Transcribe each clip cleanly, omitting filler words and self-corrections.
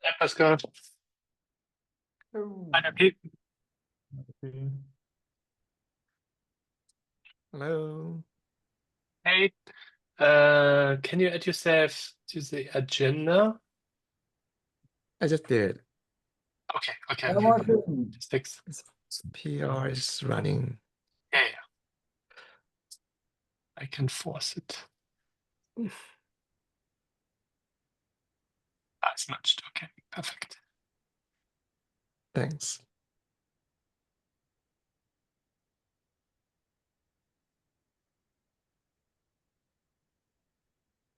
Hi, Pascal. Oh, Hi, Pete. okay. Hello. Hey, can you add yourself to the agenda? I just did. Okay, okay, Hi, okay. Martin. Just fix. PR is running. Yeah, yeah. I can force it. It's matched. Okay, perfect. Thanks.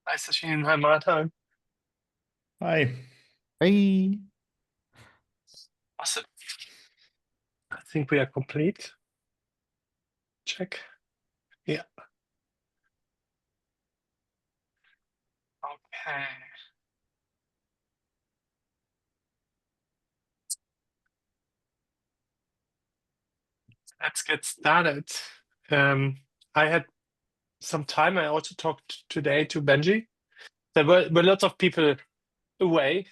Nice to see you in my Martin. Hi. Hey. Awesome. I think we are complete. Check. Yeah. Okay. Let's get started. I had some time. I also talked today to Benji. There were lots of people away,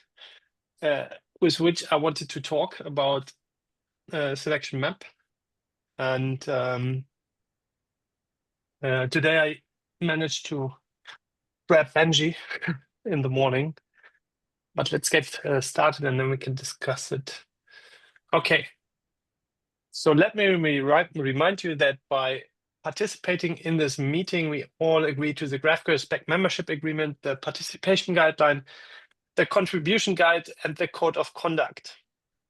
with which I wanted to talk about selection map. And today I managed to grab Benji in the morning. But let's get started and then we can discuss it. Okay. So let me remind you that by participating in this meeting, we all agree to the GraphQL Spec membership agreement, the participation guideline, the contribution guide, and the code of conduct.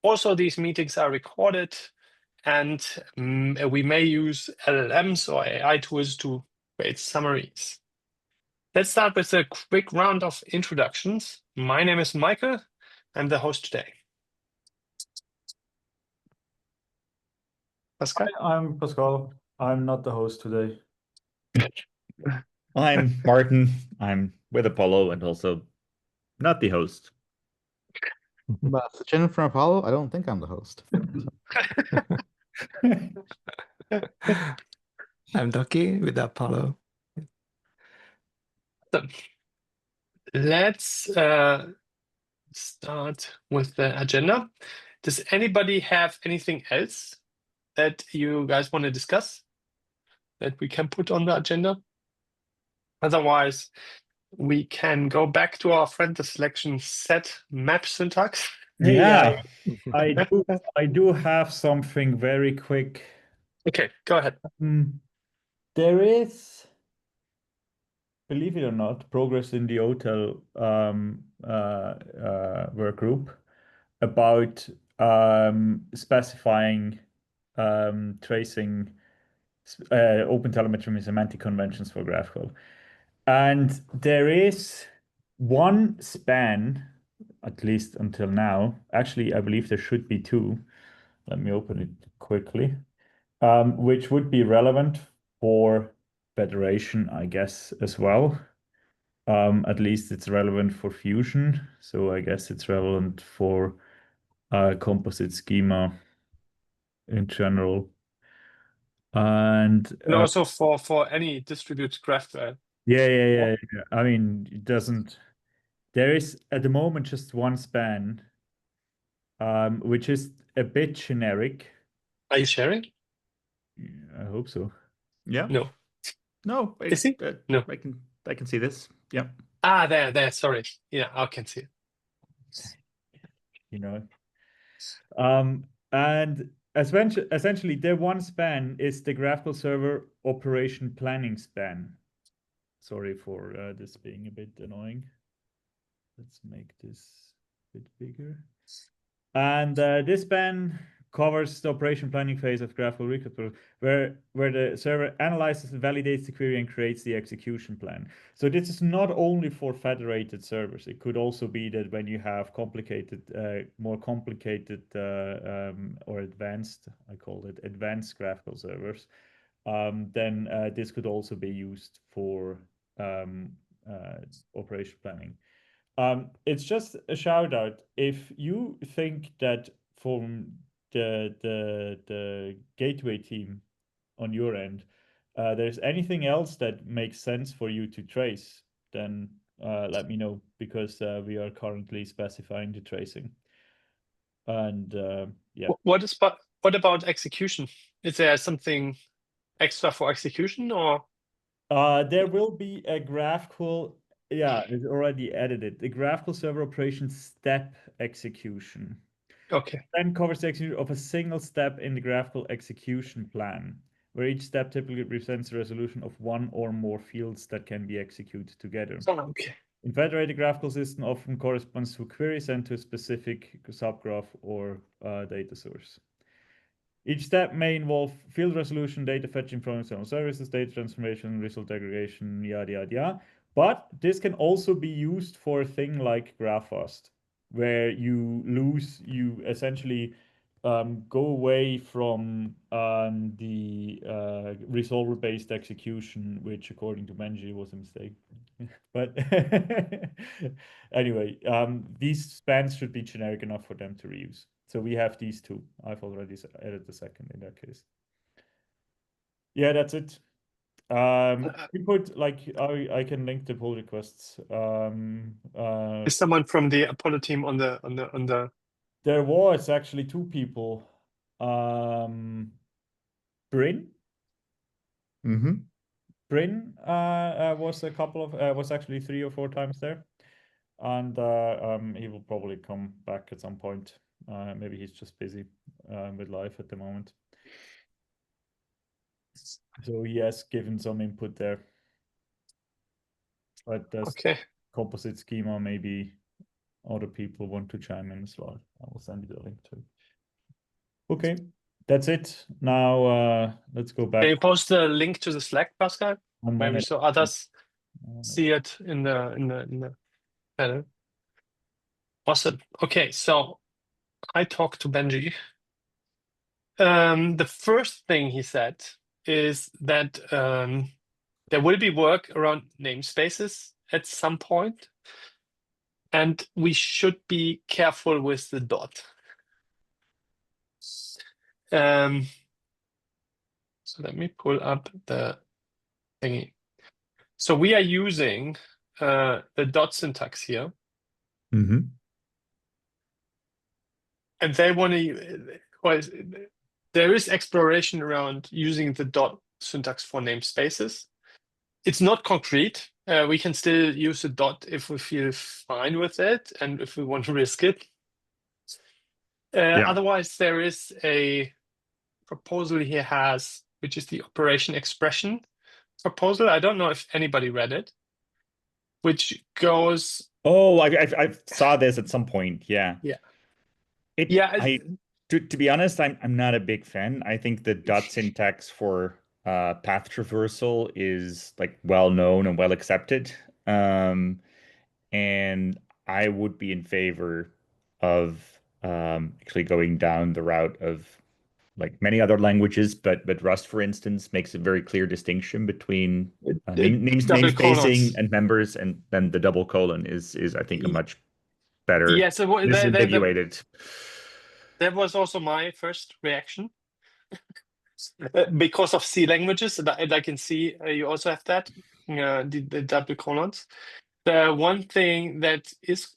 Also, these meetings are recorded, and we may use LLMs or AI tools to create summaries. Let's start with a quick round of introductions. My name is Michael. I'm the host today. Pascal? Hi, I'm Pascal. I'm not the host today. I'm Martin. I'm with Apollo and also not the host. But Jennifer Apollo, I don't think I'm the host. I'm Ducky with Apollo. So, let's start with the agenda. Does anybody have anything else that you guys want to discuss that we can put on the agenda? Otherwise, we can go back to our friend the selection set map syntax. Yeah, I do have something very quick. Okay, go ahead. There is, believe it or not, progress in the hotel work group about specifying tracing open telemetry and semantic conventions for GraphQL. And there is one span, at least until now. Actually, I believe there should be two. Let me open it quickly, which would be relevant for federation, I guess, as well. At least it's relevant for fusion. So I guess it's relevant for composite schema in general. And also for any distributed GraphQL. yeah. I mean, it doesn't. There is at the moment just one span, which is a bit generic. Are you sharing? I hope so. Yeah. No. No. Is he? No. I can see this. Yeah. There. Sorry. Yeah, I can see it. You know. And essentially, the one span is the GraphQL server operation planning span. Sorry for this being a bit annoying. Let's make this a bit bigger. And this span covers the operation planning phase of GraphQL recruiter, where the server analyzes and validates the query and creates the execution plan. So this is not only for federated servers. It could also be that when you have complicated, more complicated or advanced, I call it advanced GraphQL servers, then this could also be used for operation planning. It's just a shout out. If you think that from the gateway team on your end, there's anything else that makes sense for you to trace, then let me know, because we are currently specifying the tracing. And yeah. What about execution? Is there something extra for execution, or? There will be a graphical, yeah, it's already edited. The graphical server operation step execution. Okay. Then covers the execution of a single step in the graphical execution plan, where each step typically represents the resolution of one or more fields that can be executed together. Oh, okay. In federated graphical system often corresponds to a query sent to a specific subgraph or data source. Each step may involve field resolution, data fetching from external services, data transformation, result aggregation, yada, yada, yada. But this can also be used for a thing like GraphFast, where you essentially go away from the resolver-based execution, which according to Benji was a mistake. But anyway, these spans should be generic enough for them to reuse. So we have these two. I've already added the second in that case. Yeah, that's it. Input, like I can link the pull requests. Is someone from the Apollo team on the? There was actually two people. Bryn. Mm-hmm. Bryn was a couple of was actually 3 or 4 times there, and he will probably come back at some point. Maybe he's just busy with life at the moment. So he has given some input there. But there's Okay. composite schema, maybe other people want to chime in as well. I will send you the link to it. Okay, that's it. Now let's go back. Can you post the link to the Slack, Pascal? on Maybe my- so others see it in the panel. Awesome. Okay, so I talked to Benji. The first thing he said is that there will be work around namespaces at some point, and we should be careful with the dot. So let me pull up the thingy. So we are using the dot syntax here. Mm-hmm. And they want to, well, there is exploration around using the dot syntax for namespaces. It's not concrete. We can still use a dot if we feel fine with it and if we want to risk it. Otherwise, there is a proposal he has, which is the operation expression proposal. I don't know if anybody read it, which goes. Oh, I saw this at some point. Yeah. Yeah. To be honest, I'm not a big fan. I think the dot syntax for path traversal is like well known and well accepted. And I would be in favor of actually going down the route of like many other languages, but Rust, for instance, makes a very clear distinction between namespacing and members, and then the double colon is I think a much better disambiguated. That was also my first reaction because of C languages, and I can see you also have that the double colons. The one thing that is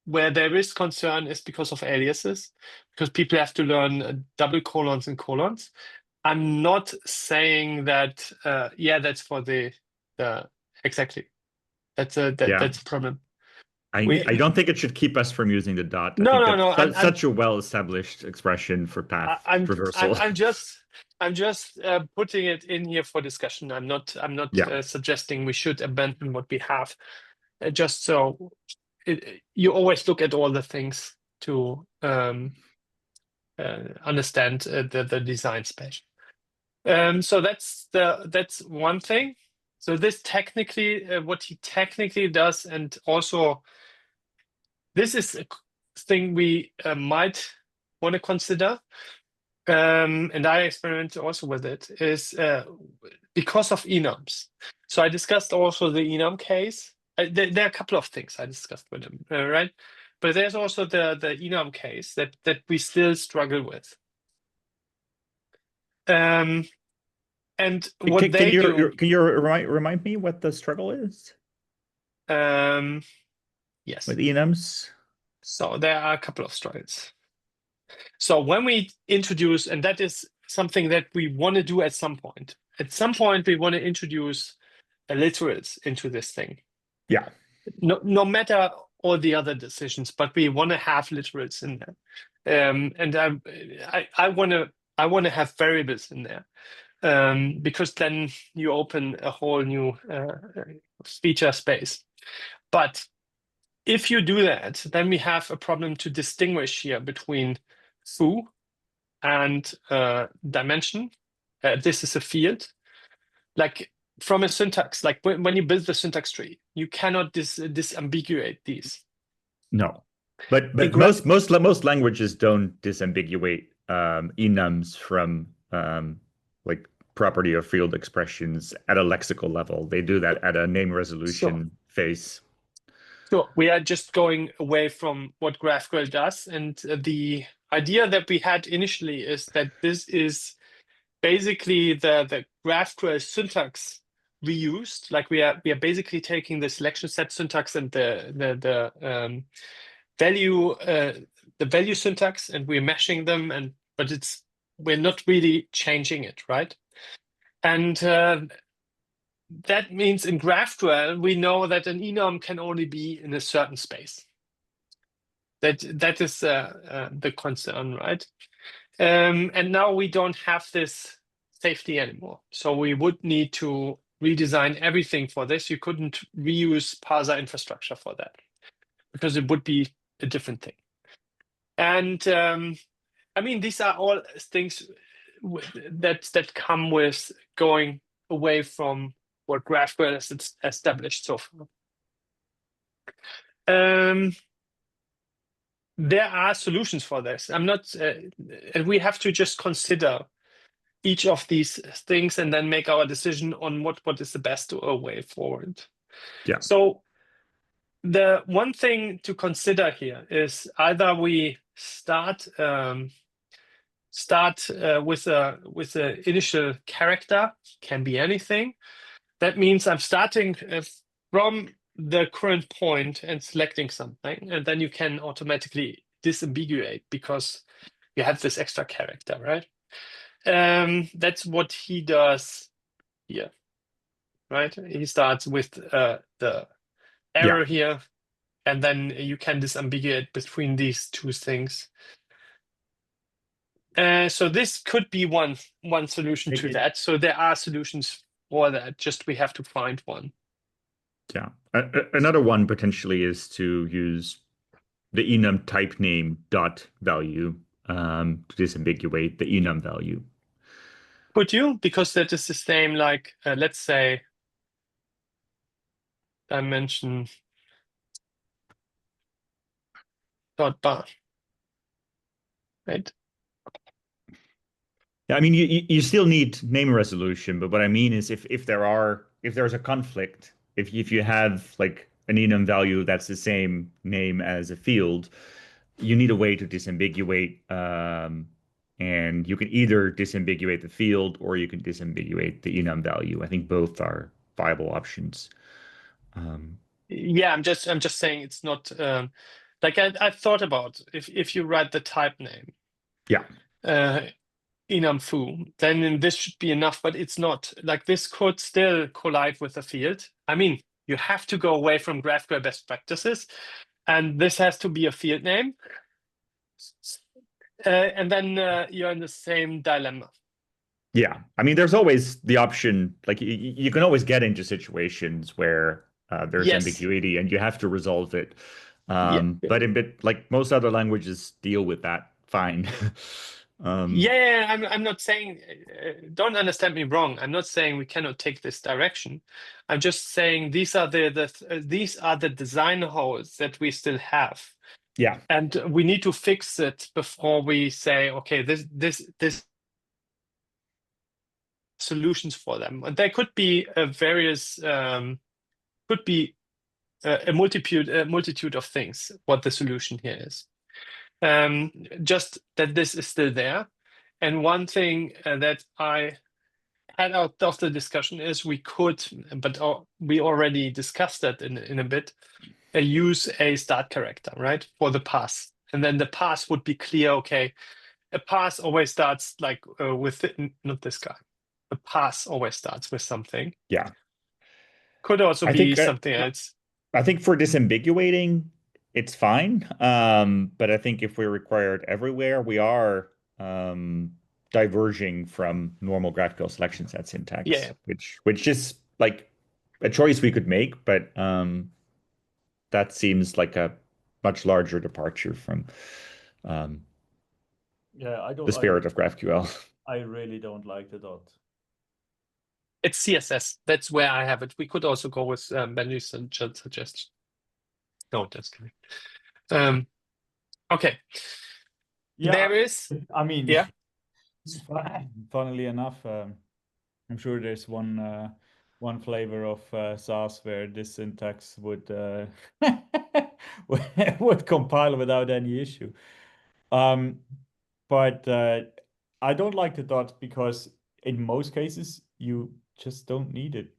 where there is concern is because of aliases, because people have to learn double colons and colons. I'm not saying that. That's for the exactly. That's a problem. I don't think it should keep us from using the dot. No. That's such a well-established expression for path traversal. I'm just putting it in here for discussion. I'm not suggesting we should abandon what we have. Just so you always look at all the things to understand the design space. So that's one thing. So this technically, what he technically does, and also this is a thing we might want to consider, and I experiment also with it, is because of enums. So I discussed also the enum case. There are a couple of things I discussed with him, right? But there's also the enum case that we still struggle with. And what they do. Can you remind me what the struggle is? Yes. with enums. So there are a couple of struggles. So when we introduce, and that is something that we want to do at some point. At some point, we want to introduce literals into this thing. Yeah. No matter all the other decisions, but we want to have literals in there. And I want to have variables in there. Because then you open a whole new feature space. But if you do that, then we have a problem to distinguish here between foo and dimension. This is a field. Like from a syntax, like when you build the syntax tree, you cannot disambiguate these. No. But graph- most languages don't disambiguate enums from like property or field expressions at a lexical level. They do that at a name resolution phase. So we are just going away from what GraphQL does. And the idea that we had initially is that this is basically the GraphQL syntax reused. Like we are basically taking the selection set syntax and the value syntax, and we're meshing them. But we're not really changing it, right? And that means in GraphQL, we know that an enum can only be in a certain space. That is the concern, right? And now we don't have this safety anymore. So we would need to redesign everything for this. You couldn't reuse parser infrastructure for that because it would be a different thing. And I mean, these are all things that come with going away from what GraphQL has established so far. There are solutions for this. I'm not, and we have to just consider each of these things and then make our decision on what is the best way forward. Yeah. So the one thing to consider here is either we start with a initial character, can be anything. That means I'm starting from the current point and selecting something, and then you can automatically disambiguate because you have this extra character, right? That's what he does here, right? He starts with the error here, and then you can disambiguate between these two things. So this could be one solution to that. So there are solutions for that. Just we have to find one. Yeah. Another one potentially is to use the enum type name dot value to disambiguate the enum value. Could you? Because that is the same, like, let's say, dimension dot bar, right? Yeah, I mean, you still need name resolution, but what I mean is if there's a conflict, if you have like an enum value that's the same name as a field, you need a way to disambiguate, and you can either disambiguate the field or you can disambiguate the enum value. I think both are viable options. Yeah, I'm just saying it's not like I thought about if you write the type name, enum foo, then this should be enough, but it's not. Like this could still collide with a field. I mean, you have to go away from GraphQL best practices, and this has to be a field name. And then you're in the same dilemma. Yeah, I mean, there's always the option, like you can always get into situations where there's ambiguity and you have to resolve it. But like most other languages deal with that fine. I'm not saying, don't understand me wrong. I'm not saying we cannot take this direction. I'm just saying these are the design holes that we still have. Yeah. And we need to fix it before we say, okay, this solutions for them. And there could be various, could be a multitude of things, what the solution here is. Just that this is still there. And one thing that I head out of the discussion is we could, but we already discussed that in a bit, use a start character, right, for the pass. And then the pass would be clear, okay, a pass always starts like with, not this guy. A pass always starts with something. Yeah. Could also I be think something else. I think for disambiguating, it's fine. But I think if we require it everywhere, we are diverging from normal graphical selection set syntax, Yeah. which is like a choice we could make, but that seems like a much larger departure from Yeah, I don't. the spirit of GraphQL. I really don't like the dot. It's CSS. That's where I have it. We could also go with Benji's suggestion. No, just kidding. Okay. Yeah, There is. I mean, Yeah. funnily enough, I'm sure there's one flavor of SAS where this syntax would would compile without any issue. But I don't like the dot because in most cases you just don't need it.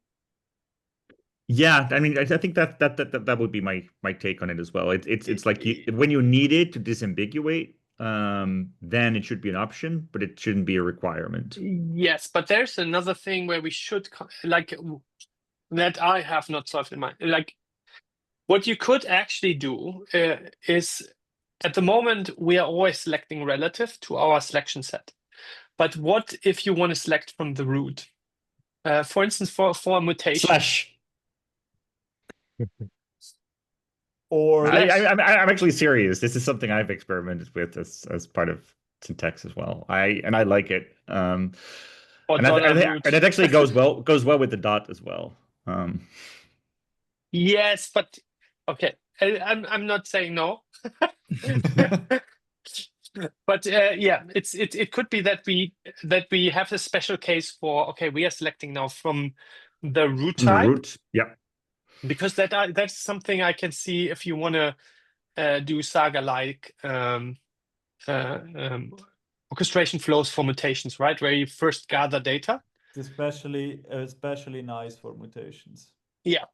Yeah, I mean, I think that would be my take on it as well. It's like when you need it to disambiguate, then it should be an option, but it shouldn't be a requirement. Yes, but there's another thing where we should like that I have not solved in mind. Like what you could actually do is at the moment we are always selecting relative to our selection set. But what if you want to select from the root? For instance, for a mutation. Slash. Or I'm actually serious. This is something I've experimented with as part of syntax as well. I like it. Or and it actually goes well with the dot as well. Yes, but okay. I'm not saying no. But yeah, it could be that we have a special case for, okay, we are selecting now from the root type. The root, yeah. Because that's something I can see if you want to do Saga-like orchestration flows for mutations, right? Where you first gather data. It's especially nice for mutations. Yeah.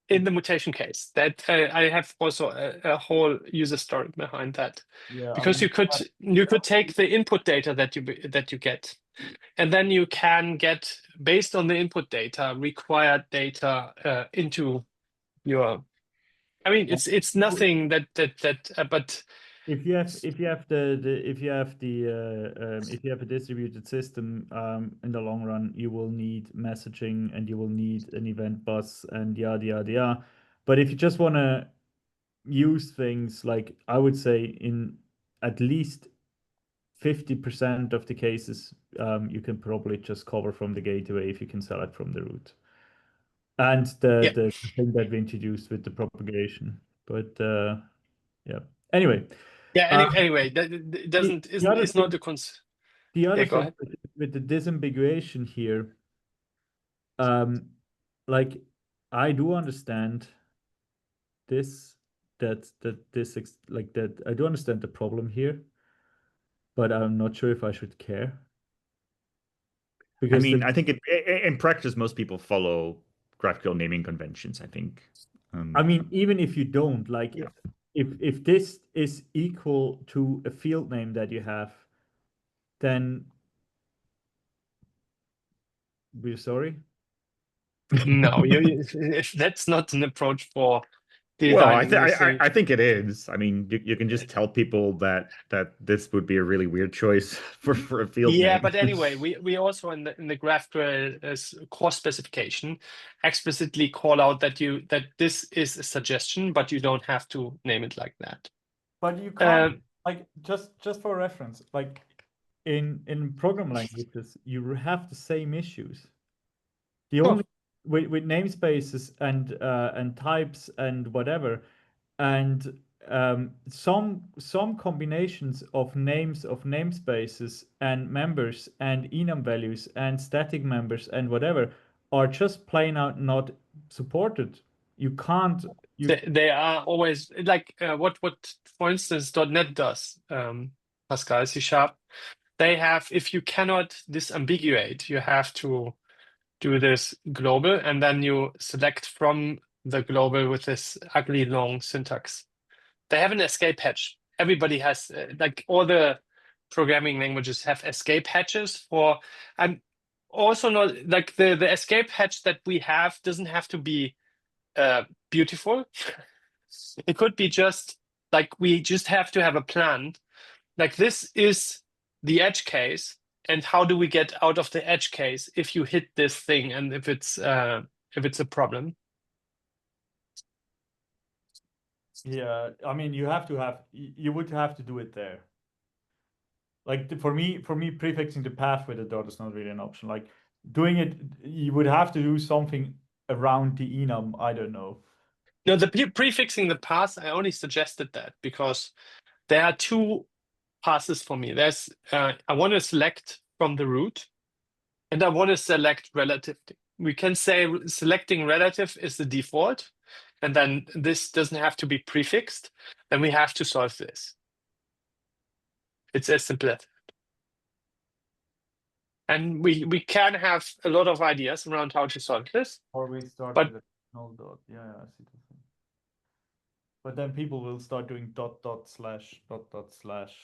In the mutation case, that I have also a whole user story behind that. Yeah, because you could take the input data that you get, and then you can get, based on the input data, required data into your. I mean, it's nothing that but if you have a distributed system, in the long run, you will need messaging and you will need an event bus and yada yada yada. But if you just want to use things, like I would say in at least 50% of the cases, you can probably just cover from the gateway if you can select from the root. And the thing that we introduced with the propagation, but yeah. Anyway. Yeah. Anyway, that doesn't it's not the cons. The other go thing ahead. with the disambiguation here, like I do understand this, that I do understand the problem here, but I'm not sure if I should care. Because I mean, I think in practice, most people follow GraphQL naming conventions, I think. I mean, even if you don't, like, yeah. if this is equal to a field name that you have, then we're sorry. No, that's not an approach for Well, designing. I think it is. I mean, you can just tell people that this would be a really weird choice for a field Yeah, name. but anyway, we also in the GraphQL core specification explicitly call out that this is a suggestion, but you don't have to name it like that. But you can't, like, just for reference, like in program languages, you have the same issues. The only with namespaces and types and whatever, and some combinations of names of namespaces and members and enum values and static members and whatever are just plain out not supported. You can't. They are always like what for instance .NET does, Pascal C#. They have, if you cannot disambiguate, you have to do this global, and then you select from the global with this ugly long syntax. They have an escape hatch. Everybody has, like all the programming languages have escape hatches for, and also not like the escape hatch that we have doesn't have to be beautiful. It could be just like we just have to have a plan. Like this is the edge case, and how do we get out of the edge case if you hit this thing and if it's a problem? Yeah, I mean, you would have to do it there. Like for me, prefixing the path with a dot is not really an option. Like doing it, you would have to do something around the enum. I don't know. No, the prefixing the path, I only suggested that because there are two passes for me. There's I want to select from the root, and I want to select relative. We can say selecting relative is the default, and then this doesn't have to be prefixed. Then we have to solve this. It's as simple as that. And we can have a lot of ideas around how to solve this. Or we start But- with a null dot. Yeah, I see the thing. But then people will start doing dot dot slash dot dot slash.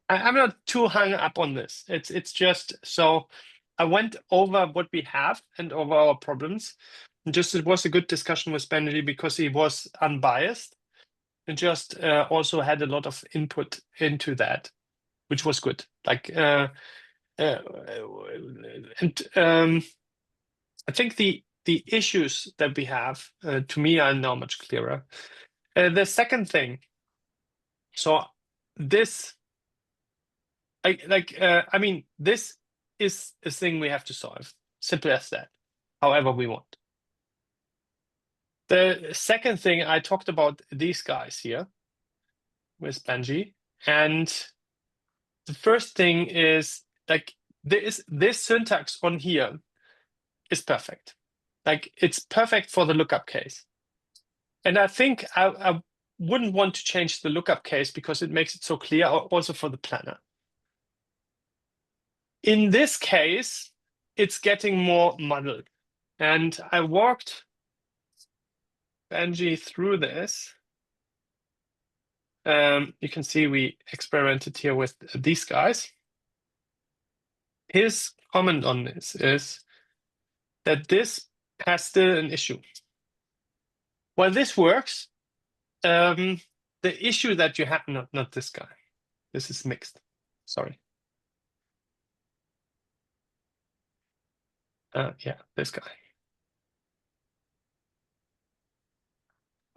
I'm not too hung up on this. It's just so I went over what we have and over our problems. And just it was a good discussion with Benji because he was unbiased and just also had a lot of input into that, which was good. Like I think the issues that we have to me are now much clearer. The second thing, so this. I mean, this is a thing we have to solve. Simple as that. However we want. The second thing I talked about these guys here with Benji, and the first thing is like this syntax on here is perfect. Like it's perfect for the lookup case, and I think I wouldn't want to change the lookup case because it makes it so clear. Also for the planner. In this case, it's getting more muddled. And I walked Benji through this. You can see we experimented here with these guys. His comment on this is that this has still an issue. Well, this works. The issue that you have, not this guy. This is mixed. Sorry. Yeah, this guy.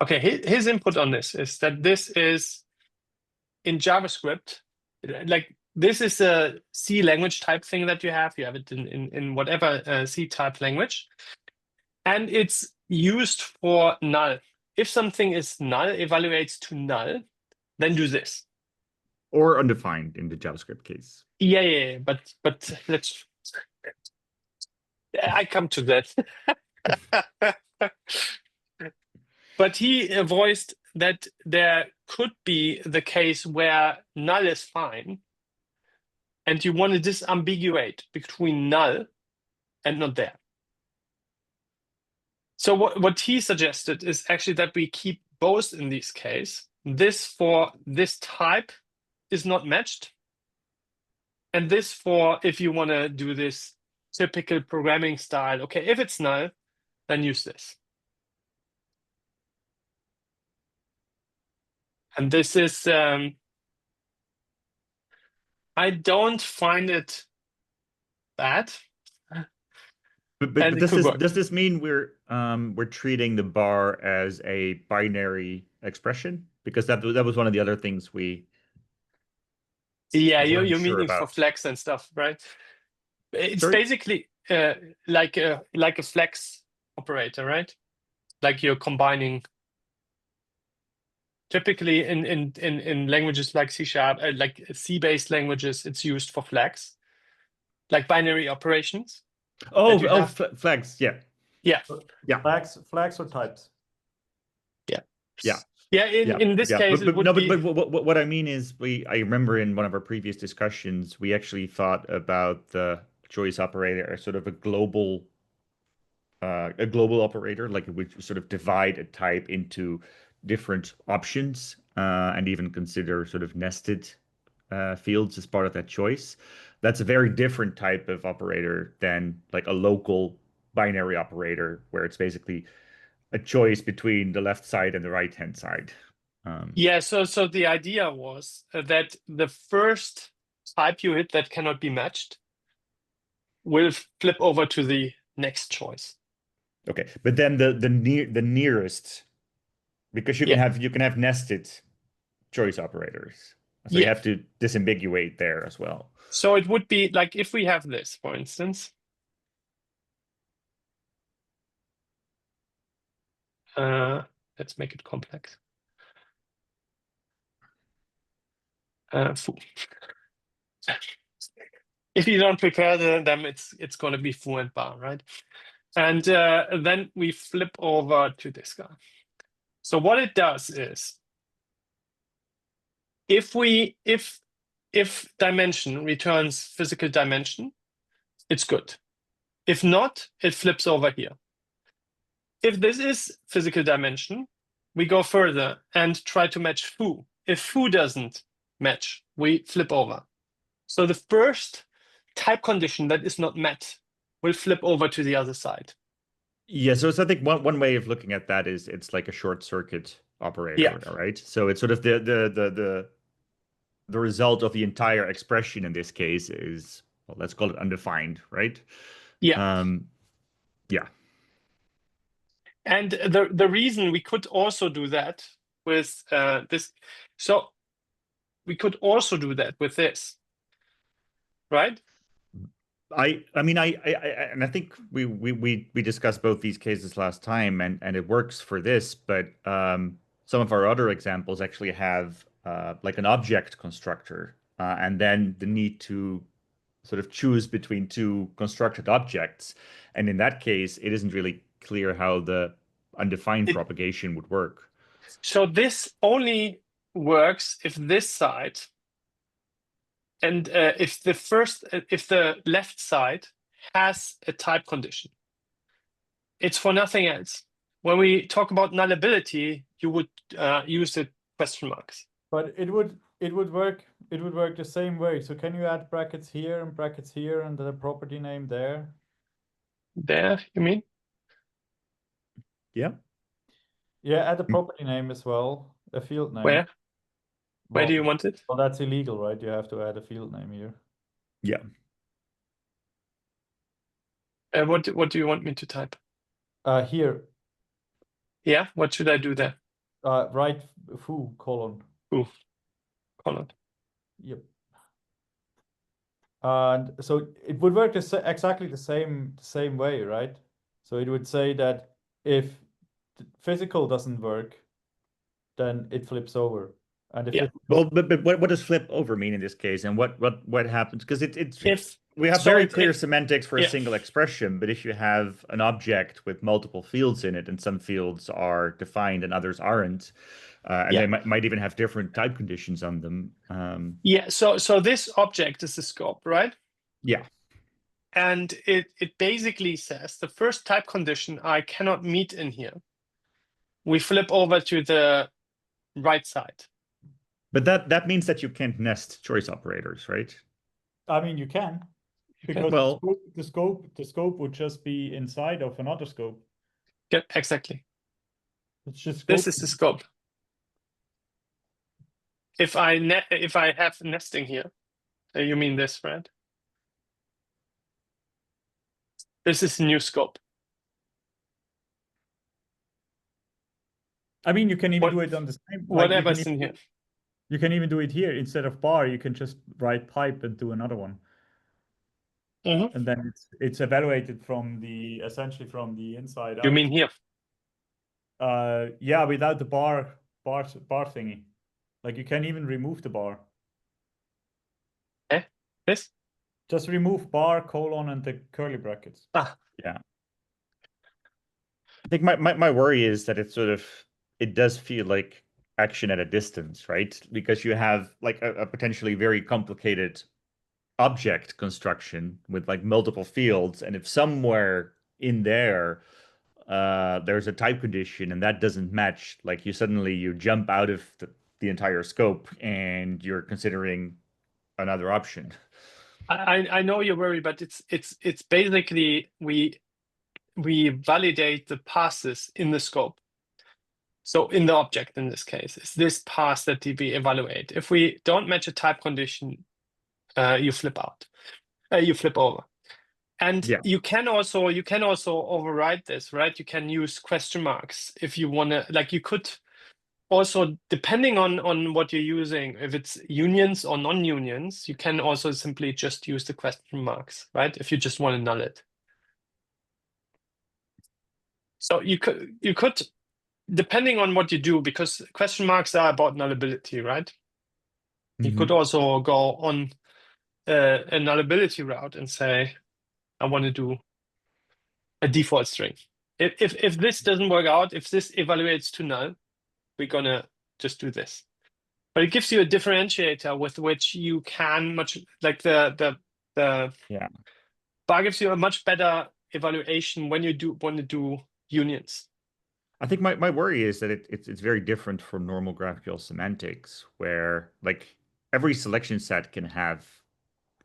Okay, his input on this is that this is in JavaScript, like this is a C language type thing that you have. You have it in whatever C type language. And it's used for null. If something is null, evaluates to null, then do this. Or undefined in the JavaScript case. Yeah, but let's. I come to that. But he voiced that there could be the case where null is fine, and you want to disambiguate between null and not there. So what he suggested is actually that we keep both in this case. This for this type is not matched, and this for if you want to do this typical programming style. Okay, if it's null, then use this. And this is, I don't find it bad. But And it does could this work. does this mean we're treating the bar as a binary expression? Because that was one of the other things we Yeah, weren't you're sure meaning for about. flex and stuff, right? It's Sorry? basically like a flex operator, right? Like you're combining. Typically in languages like C#, like C-based languages, it's used for flex, like binary operations. Oh, you have. flags, yeah. Yeah. Flags or types? Yeah. Yeah. Yeah, in this case, it would no, be. but what I mean is, I remember in one of our previous discussions, we actually thought about the choice operator as sort of a global operator, like it would sort of divide a type into different options, and even consider sort of nested fields as part of that choice. That's a very different type of operator than like a local binary operator, where it's basically a choice between the left side and the right-hand side. Yeah, so the idea was that the first type you hit that cannot be matched will flip over to the next choice. Okay, but then the nearest, because you can have nested choice operators, so you Yeah. have to disambiguate there as well. So it would be like if we have this, for instance. Let's make it complex. Foo. If you don't prepare them, it's going to be foo and bar, right? And then we flip over to this guy. So what it does is, if dimension returns physical dimension, it's good. If not, it flips over here. If this is physical dimension, we go further and try to match foo. If foo doesn't match, we flip over. So the first type condition that is not met will flip over to the other side. Yeah, so I think one way of looking at that is it's like a short circuit operator, Yeah. right? So it's sort of the result of the entire expression in this case is, well, let's call it undefined, right? Yeah. Yeah. And the reason we could also do that with this, so we could also do that with this, right? I think we discussed both these cases last time, and it works for this, but some of our other examples actually have like an object constructor, and then the need to sort of choose between two constructed objects, and in that case, it isn't really clear how the undefined propagation would work. So this only works if this side and if the left side has a type condition. It's for nothing else. When we talk about nullability, you would use the question marks. But it would work the same way. So can you add brackets here and the property name there? There, you mean? Yeah. Yeah, add a property name as well, a field name. Where? Where Well, do you want it? well, that's illegal, right? You have to add a field name here. Yeah. What do you want me to type? Here. Yeah, what should I do there? Write foo colon. Foo colon. Yep. And so it would work exactly the same way, right? So it would say that if physical doesn't work, then it flips over. And if well, but what does flip over mean in this case, and what happens? Because if we have very clear semantics for a single expression, but if you have an object with multiple fields in it, and some fields are defined and others aren't, and they might even have different type conditions on them. So this object is the scope, right? Yeah. And it basically says the first type condition I cannot meet in here. We flip over to the right side. But that means that you can't nest choice operators, right? I mean, you can. Because the scope would just be inside of another scope. Yeah, exactly. It's just this is the scope. If I have nesting here, you mean this, right? This is new scope. I mean, you can even do it on the same. Whatever's in here. You can even do it here instead of bar. You can just write pipe and do another one. Mm-hmm. And then it's evaluated from essentially from the inside out. You mean here? Yeah, without the bar thingy. Like you can even remove the bar. This? Just remove bar, colon, and the curly brackets. Yeah. I think my worry is that it does feel like action at a distance, right? Because you have like a potentially very complicated object construction with like multiple fields, and if somewhere in there there's a type condition and that doesn't match, like you jump out of the entire scope and you're considering another option. I know you're worried, but it's basically we validate the passes in the scope. So in the object in this case, is this pass that we evaluate. If we don't match a type condition, you flip out, you flip over. And Yeah. you can also override this, right? You can use question marks if you want to, like you could also, depending on what you're using, if it's unions or non-unions, you can also simply just use the question marks, right? If you just want to null it. So you could, depending on what you do, because question marks are about nullability, right? You could also go on a nullability route and say, I want to do a default string. If this doesn't work out, if this evaluates to null, we're gonna just do this. But it gives you a differentiator with which you can much like the Yeah. bar gives you a much better evaluation when you want to do unions. I think my worry is that it's very different from normal GraphQL semantics, where like every selection set can have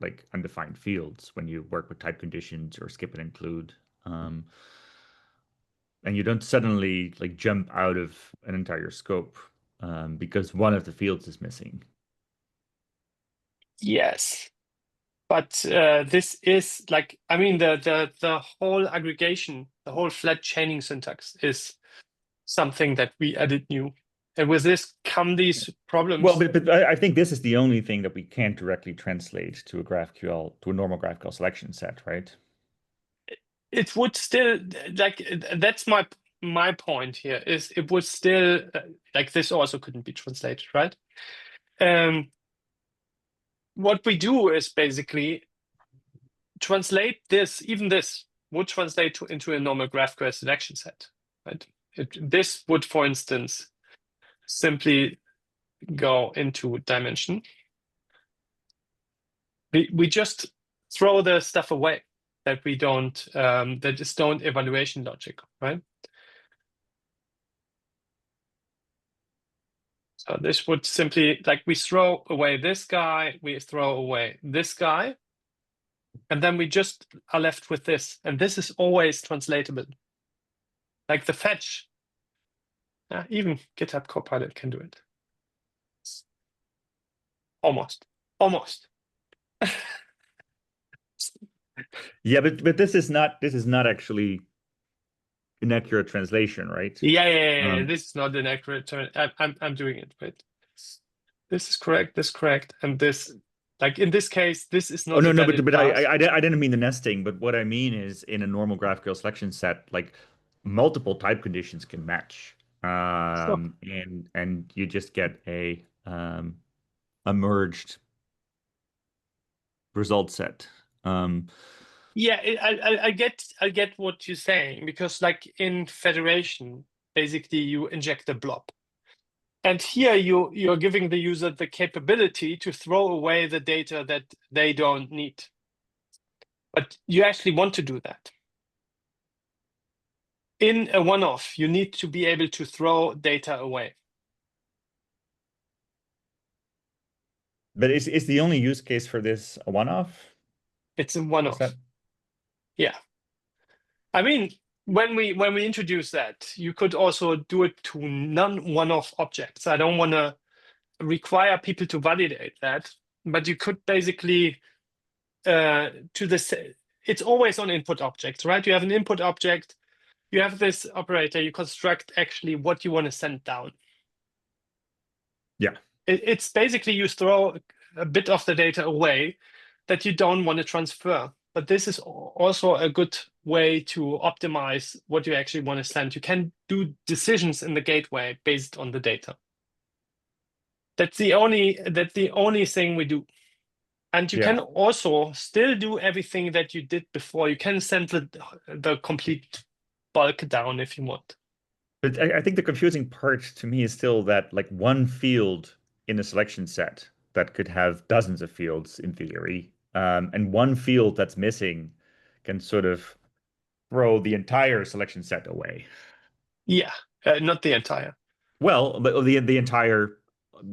like undefined fields when you work with type conditions or skip and include. And you don't suddenly like jump out of an entire scope because one of the fields is missing. Yes, but this is like, I mean, the whole aggregation, the whole flat chaining syntax is something that we added new. And with this come these problems. Well, but I think this is the only thing that we can't directly translate to a normal GraphQL selection set, right? It would still, like, that's my point here, is it would still, like, this also couldn't be translated, right? What we do is basically translate this, even this would translate into a normal GraphQL selection set, right? This would, for instance, simply go into dimension. We just throw the stuff away that we don't, that just don't evaluation logic, right? So this would simply, like, we throw away this guy, we throw away this guy, and then we just are left with this. And this is always translatable. Like the fetch, even GitHub Copilot can do it. Almost. Yeah, but this is not actually an accurate translation, right? Yeah. This is not an accurate term. I'm doing it, but this is correct, this correct, and this, like in this case, this is not. Oh no, but I didn't mean the nesting, but what I mean is in a normal GraphQL selection set, like multiple type conditions can match. And you just get a merged result set. Yeah, I get what you're saying, because like in federation, basically you inject a blob. And here you're giving the user the capability to throw away the data that they don't need. But you actually want to do that. In a one-off, you need to be able to throw data away. But is the only use case for this a one-off? It's a one-off. Yeah. I mean, when we introduce that, you could also do it to non-one-off objects. I don't want to require people to validate that, but you could basically it's always on input objects, right? You have an input object, you have this operator, you construct actually what you want to send down. Yeah. It's basically you throw a bit of the data away that you don't want to transfer. But this is also a good way to optimize what you actually want to send. You can do decisions in the gateway based on the data. That's the only thing we do. And you can also still do everything that you did before. You can send the complete bulk down if you want. But I think the confusing part to me is still that like one field in a selection set that could have dozens of fields in theory, and one field that's missing can sort of throw the entire selection set away. Yeah, not the entire. Well, but the entire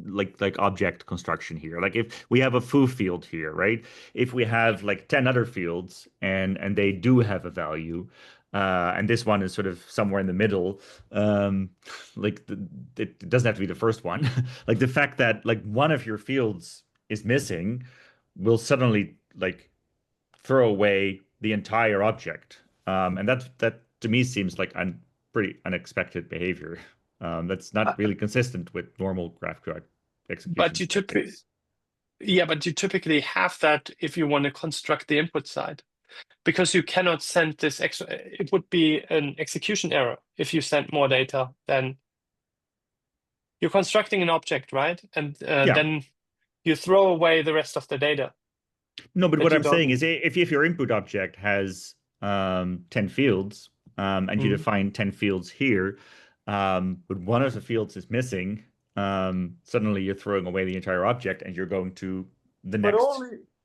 like object construction here. Like if we have a foo field here, right? If we have like 10 other fields and they do have a value, and this one is sort of somewhere in the middle, like it doesn't have to be the first one. Like the fact that like one of your fields is missing will suddenly like throw away the entire object. And that to me seems like pretty unexpected behavior. That's Uh, not really consistent with normal GraphQL execution But you typically, syntax. yeah, but you typically have that if you want to construct the input side, because you cannot send this extra. It would be an execution error if you send more data than you're constructing an object, right? And Yeah. then you throw away the rest of the data No, but that what you I'm saying don't. is if your input object has 10 fields, and you Mm. define 10 fields here, but one of the fields is missing, suddenly you're throwing away the entire object and you're going to the But next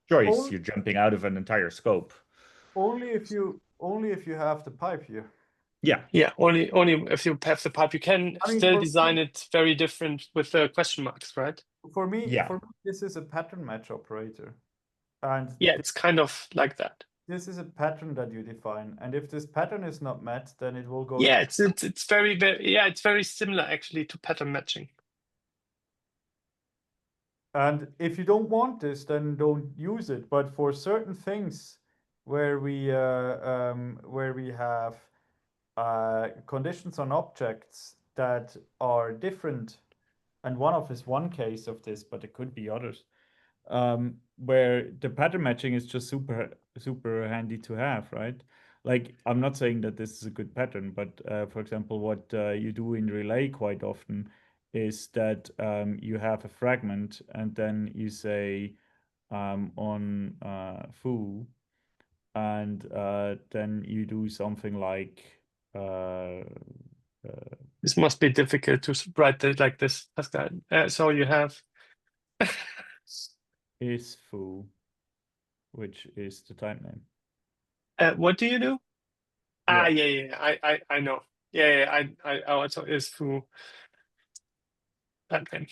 choice. only You're jumping out of an entire scope. only if you have the pipe here. Yeah. Yeah, only if you have the pipe, you can I mean, still for design me- it very different with the question marks, right? For me, Yeah. this is a pattern match operator, and Yeah, it's kind of like that. this is a pattern that you define. And if this pattern is not met, then it will go. Yeah, it's very yeah, it's very similar actually to pattern matching. And if you don't want this, then don't use it. But for certain things where we have conditions on objects that are different, and one case of this, but it could be others, where the pattern matching is just super handy to have, right? Like, I'm not saying that this is a good pattern, but for example, what you do in Relay quite often is that you have a fragment and then you say on foo, and then you do something like This must be difficult to write it like this, Pascal. So you have is foo, which is the type name. what do you do? Yeah. Yeah, I know. Yeah, I also is foo. Okay.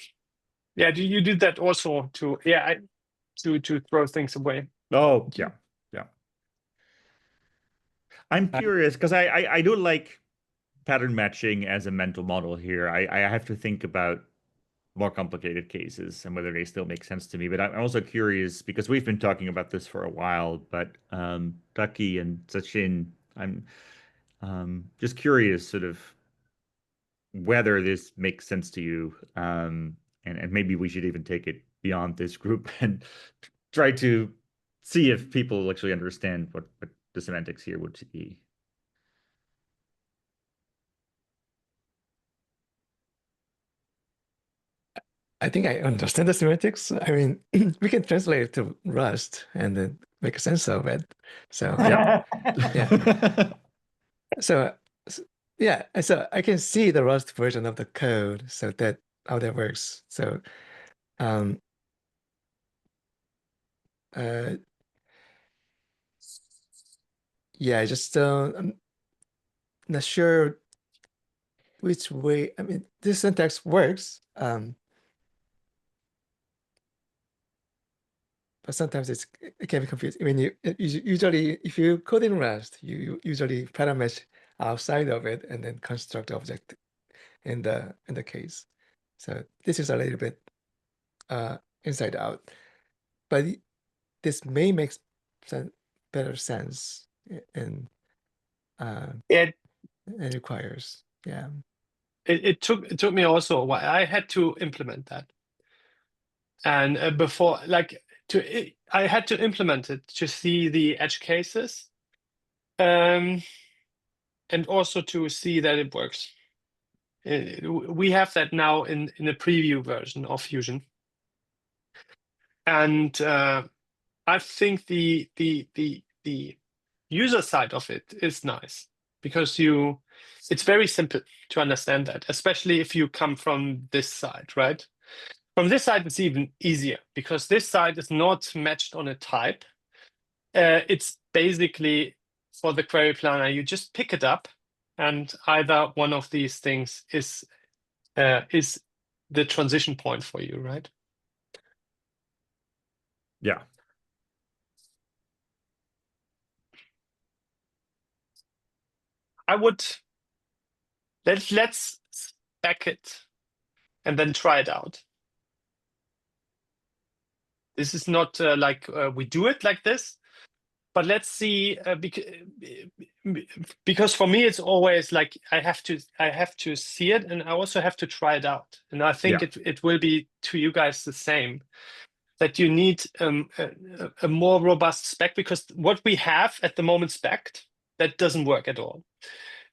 Yeah, do you do that also to to throw things away? Oh, yeah. Yeah. I'm curious because I do like pattern matching as a mental model here. I have to think about more complicated cases and whether they still make sense to me. But I'm also curious because we've been talking about this for a while, but Ducky and Sachin, I'm just curious sort of whether this makes sense to you. And maybe we should even take it beyond this group and try to see if people actually understand what the semantics here would be. I think I understand the semantics. I mean, we can translate it to Rust and then make sense of it. So Yeah. yeah. So yeah, so I can see the Rust version of the code, so that how that works. So yeah, I just I'm not sure which way. I mean, this syntax works, but sometimes it can be confusing. I mean, you usually if you code in Rust, you usually pattern match outside of it and then construct object in the case. So this is a little bit inside out, but this may make better sense and It it requires it took me also a while. I had to implement that, and before I had to implement it to see the edge cases, and also to see that it works. We have that now in a preview version of Fusion, and I think the user side of it is nice. because it's very simple to understand that, especially if you come from this side, right? From this side, it's even easier because this side is not matched on a type. It's basically for the query planner, you just pick it up, and either one of these things is the transition point for you, right? Yeah. I would let's spec it and then try it out. This is not like we do it like this, but let's see, because for me it's always like I have to see it, and I also have to try it out, and I think it will be to you guys the same, that you need a more robust spec, because what we have at the moment spec'd, that doesn't work at all.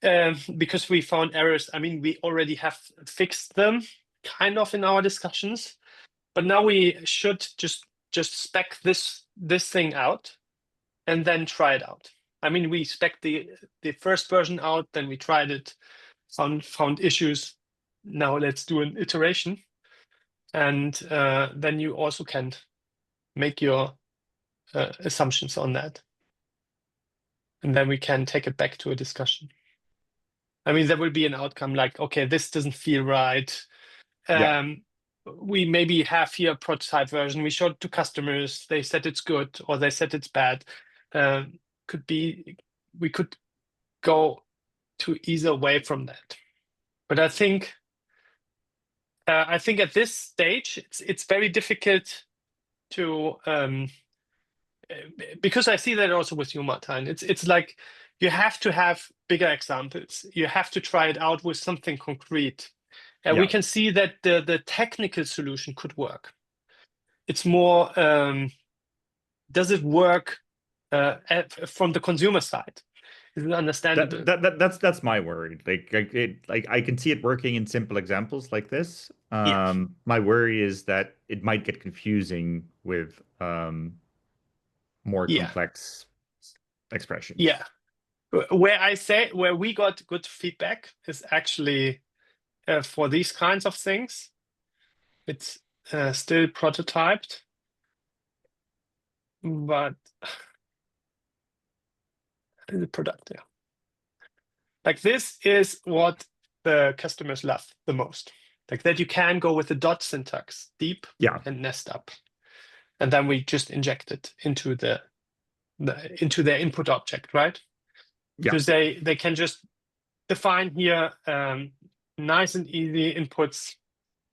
Because we found errors. I mean, we already have fixed them kind of in our discussions, but now we should just spec this thing out and then try it out. I mean, we spec the first version out, then we tried it, found issues. Now let's do an iteration, and then you also can make your assumptions on that, and then we can take it back to a discussion. I mean, there will be an outcome like, okay, this doesn't feel right. We maybe have here a prototype version. We showed it to customers. They said it's good, or they said it's bad. Could be, we could go to either way from that. But I think at this stage, it's very difficult to, because I see that also with you, Martin. It's like you have to have bigger examples. You have to try it out with something concrete. We can see that the technical solution could work. It's more, does it work from the consumer side? Is it understandable? That's my worry. Like I can see it working in simple examples like this. My worry is that it might get confusing with more complex expressions. Yeah. Where we got good feedback is actually for these kinds of things. It's still prototyped, but the product, yeah. Like this is what the customers love the most. Like that you can go with the dot syntax deep and nest up. And then we just inject it into into their input object, right? Because they can just define here nice and easy inputs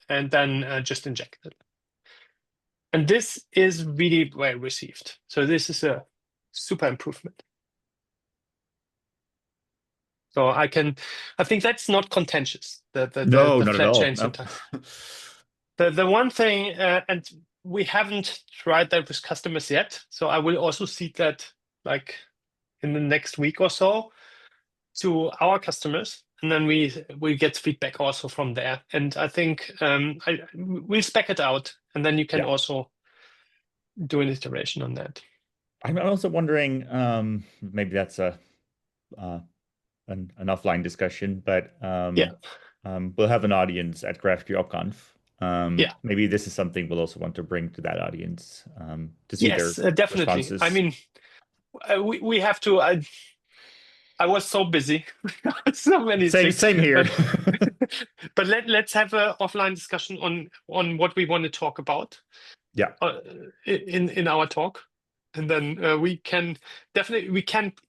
and then just inject it. And this is really well received. So this is a super improvement. So I think that's not contentious. The not flat at all. chain syntax. The one thing, and we haven't tried that with customers yet. So I will also see that like in the next week or so to our customers, and then we get feedback also from there. And I think we'll spec it out, and then you can also do an iteration on that. I'm also wondering, maybe that's an offline discussion, but we'll have an audience at GraphQLConf. Maybe this is something we'll also want to bring to that audience to see their definitely responses. I mean, we have to. I was so busy, so many things. Same here. But let's have an offline discussion on what we want to talk about. In our talk, and then we can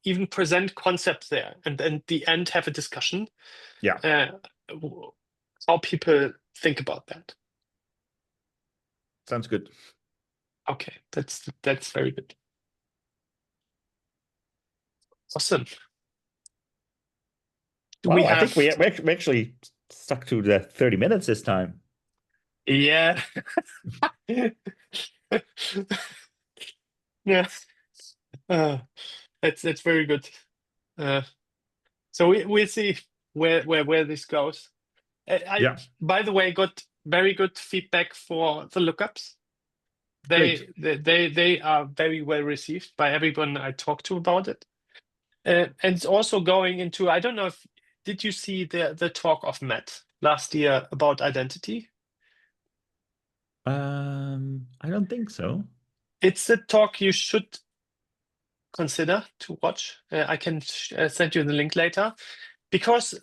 even present concepts there, and then at the end have a discussion. How people think about that. Sounds good. Okay, that's very good. Awesome. I think we actually stuck to the 30 minutes this time. Yeah. Yeah. It's very good. So we'll see where this goes. By the way, got very good feedback for the lookups. They are very well received by everyone I talked to about it. And it's also going into, I don't know if, did you see the talk of Matt last year about identity? I don't think so. It's a talk you should consider to watch. I can send you the link later, because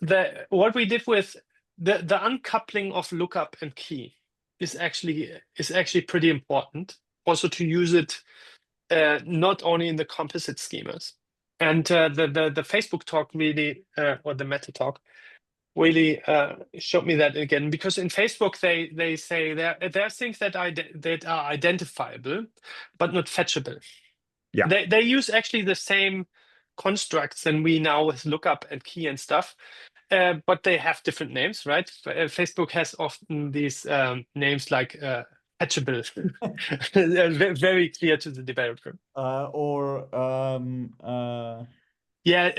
what we did with the uncoupling of lookup and key is actually pretty important. Also to use it not only in the composite schemas. And the Facebook talk really, or the Meta talk, really showed me that again. Because in Facebook they say there are things that are identifiable, but not fetchable. Yeah. They use actually the same constructs than we now with lookup and key and stuff, but they have different names, right? Facebook has often these names like fetchable, very clear to the developer. Yeah,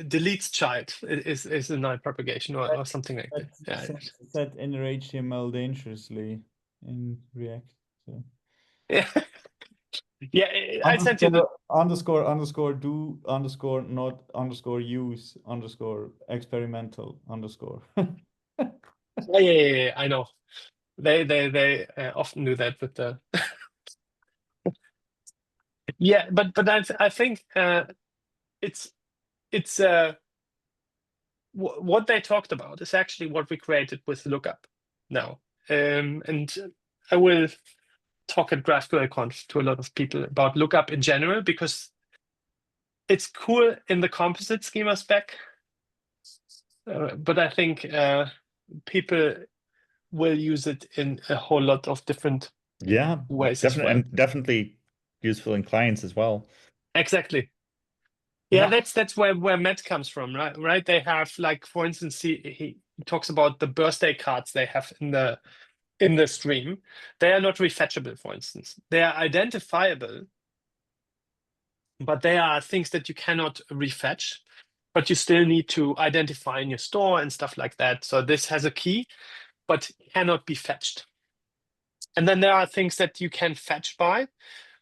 deletes child is a null propagation or something like that. Yeah. Set inner HTML dangerously in React. So. Yeah. Yeah, I sent you the underscore do underscore not underscore use underscore experimental underscore. yeah, I know. They often do that with the yeah, but I think it's what they talked about is actually what we created with lookup now, and I will talk at GraphQLConf to a lot of people about lookup in general, because it's cool in the composite schema spec, but I think people will use it in a whole lot of different ways as well. And definitely useful in clients as well. Exactly. Yeah, that's where Matt comes from, right? They have, like, for instance, he talks about the birthday cards they have in the stream. They are not refetchable, for instance. They are identifiable, but they are things that you cannot refetch, but you still need to identify in your store and stuff like that. So this has a key, but cannot be fetched. And then there are things that you can fetch by,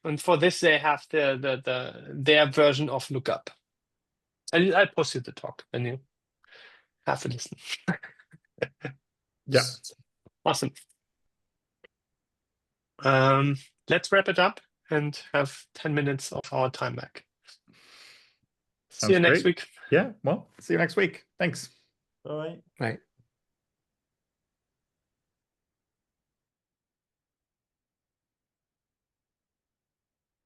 and for this they have their version of lookup. I posted the talk when you have a listen. Yeah. Awesome. Let's wrap it up and have 10 minutes of our time back. See you next week. Yeah, well, see you next week. Thanks. All right. Right.